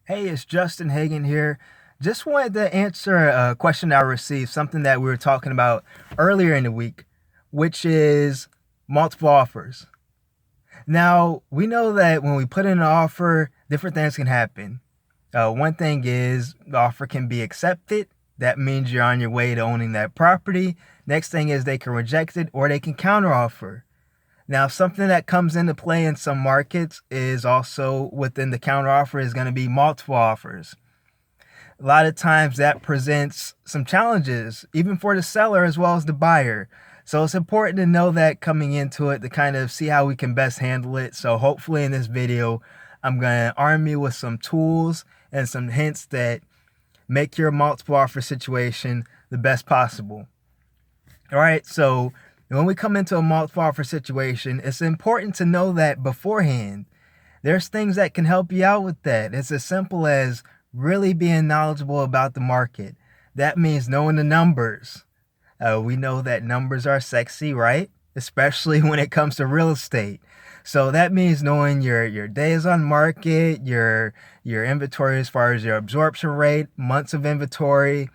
Hey, it's Justin Hagan here. Just wanted to answer a question I received, something that we were talking about earlier in the week, which is multiple offers. Now, we know that when we put in an offer, different things can happen. One thing is the offer can be accepted. That means you're on your way to owning that property. Next thing is they can reject it or they can counteroffer. Now, something that comes into play in some markets is also within the counteroffer is going to be multiple offers. A lot of times that presents some challenges, even for the seller as well as the buyer. So it's important to know that coming into it to kind of see how we can best handle it. So hopefully in this video, I'm going to arm you with some tools and some hints that make your multiple offer situation the best possible. All right, so when we come into a multiple offer situation, it's important to know that beforehand. There's things that can help you out with that. It's as simple as really being knowledgeable about the market. That means knowing the numbers. We know that numbers are sexy, right? Especially when it comes to real estate. So that means knowing your days on market, your inventory as far as your absorption rate, months of inventory,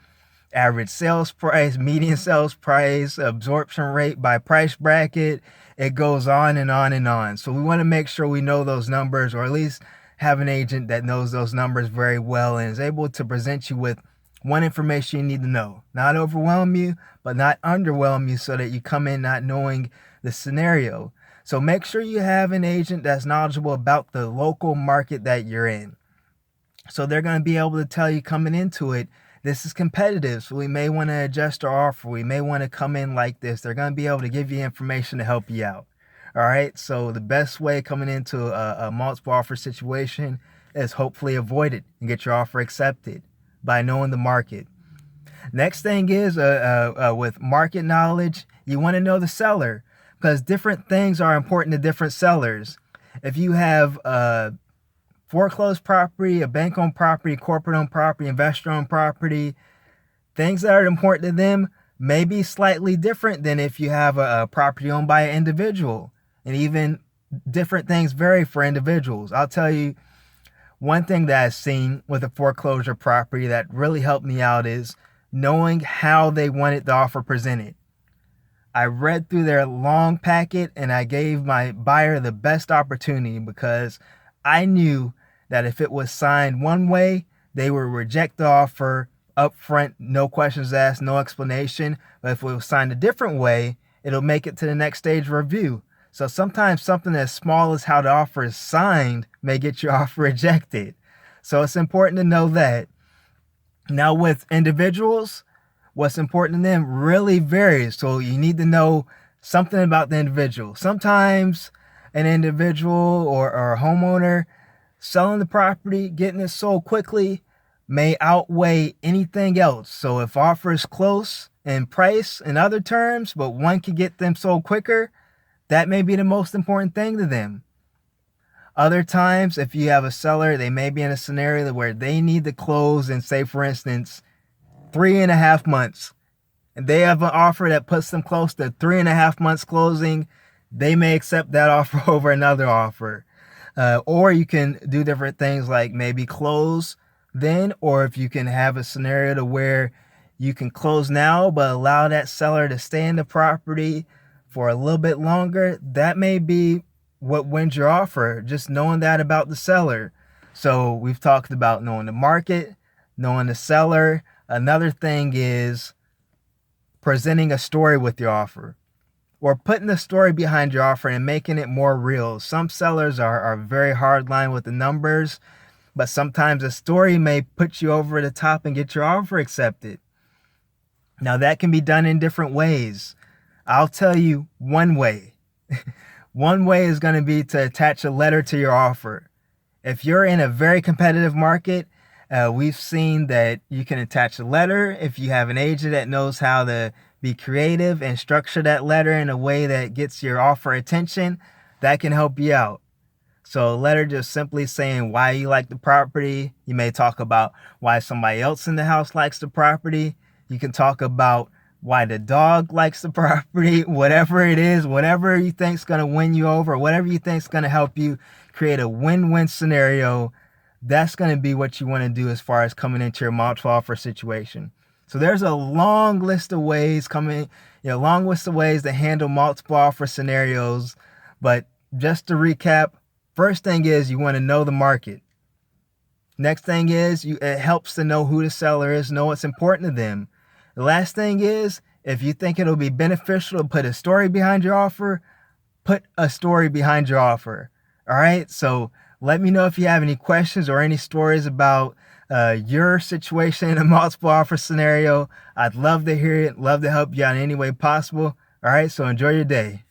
average sales price, median sales price, absorption rate by price bracket. It goes on and on and on. So we want to make sure we know those numbers, or at least have an agent that knows those numbers very well and is able to present you with one information you need to know. Not overwhelm you, but not underwhelm you so that you come in not knowing the scenario. So make sure you have an agent that's knowledgeable about the local market that you're in. So they're going to be able to tell you coming into it, this is competitive, so we may want to adjust our offer. We may want to come in like this. They're going to be able to give you information to help you out. All right, so the best way coming into a multiple offer situation is hopefully avoid it and get your offer accepted by knowing the market. Next thing is with market knowledge, you want to know the seller, because different things are important to different sellers. If you have foreclosed property, a bank-owned property, corporate-owned property, investor-owned property, things that are important to them may be slightly different than if you have a property owned by an individual. And even different things vary for individuals. I'll tell you one thing that I've seen with a foreclosure property that really helped me out is knowing how they wanted the offer presented. I read through their long packet and I gave my buyer the best opportunity, because I knew that if it was signed one way, they would reject the offer up front, no questions asked, no explanation. But if it was signed a different way, it'll make it to the next stage of review. So sometimes something as small as how the offer is signed may get your offer rejected. So it's important to know that. Now with individuals, what's important to them really varies. So you need to know something about the individual. Sometimes an individual or a homeowner selling the property, getting it sold quickly, may outweigh anything else. So if offer is close in price and other terms, but one can get them sold quicker, that may be the most important thing to them. Other times, if you have a seller, they may be in a scenario where they need to close in, say, for instance, 3.5 months. And they have an offer that puts them close to 3.5 months closing. They may accept that offer over another offer. Or you can do different things like maybe close then, or if you can have a scenario to where you can close now but allow that seller to stay in the property for a little bit longer, that may be what wins your offer, just knowing that about the seller. So we've talked about knowing the market, knowing the seller. Another thing is presenting a story with your offer, or putting the story behind your offer and making it more real. Some sellers are very hardline with the numbers, but sometimes a story may put you over the top and get your offer accepted. Now that can be done in different ways. I'll tell you one way. One way is going to be to attach a letter to your offer. If you're in a very competitive market, we've seen that you can attach a letter. If you have an agent that knows how to be creative and structure that letter in a way that gets your offer attention, that can help you out. So a letter just simply saying why you like the property. You may talk about why somebody else in the house likes the property. You can talk about why the dog likes the property, whatever it is, whatever you think is going to win you over, whatever you think is going to help you create a win-win scenario. that's going to be what you want to do as far as coming into your multiple offer situation. So there's a long list of ways long list of ways to handle multiple offer scenarios. But just to recap, first thing is you want to know the market. Next thing is it helps to know who the seller is, know what's important to them. The last thing is, if you think it'll be beneficial to put a story behind your offer, put a story behind your offer. All right. So let me know if you have any questions or any stories about your situation in a multiple offer scenario. I'd love to hear it. Love to help you out in any way possible. All right. So enjoy your day.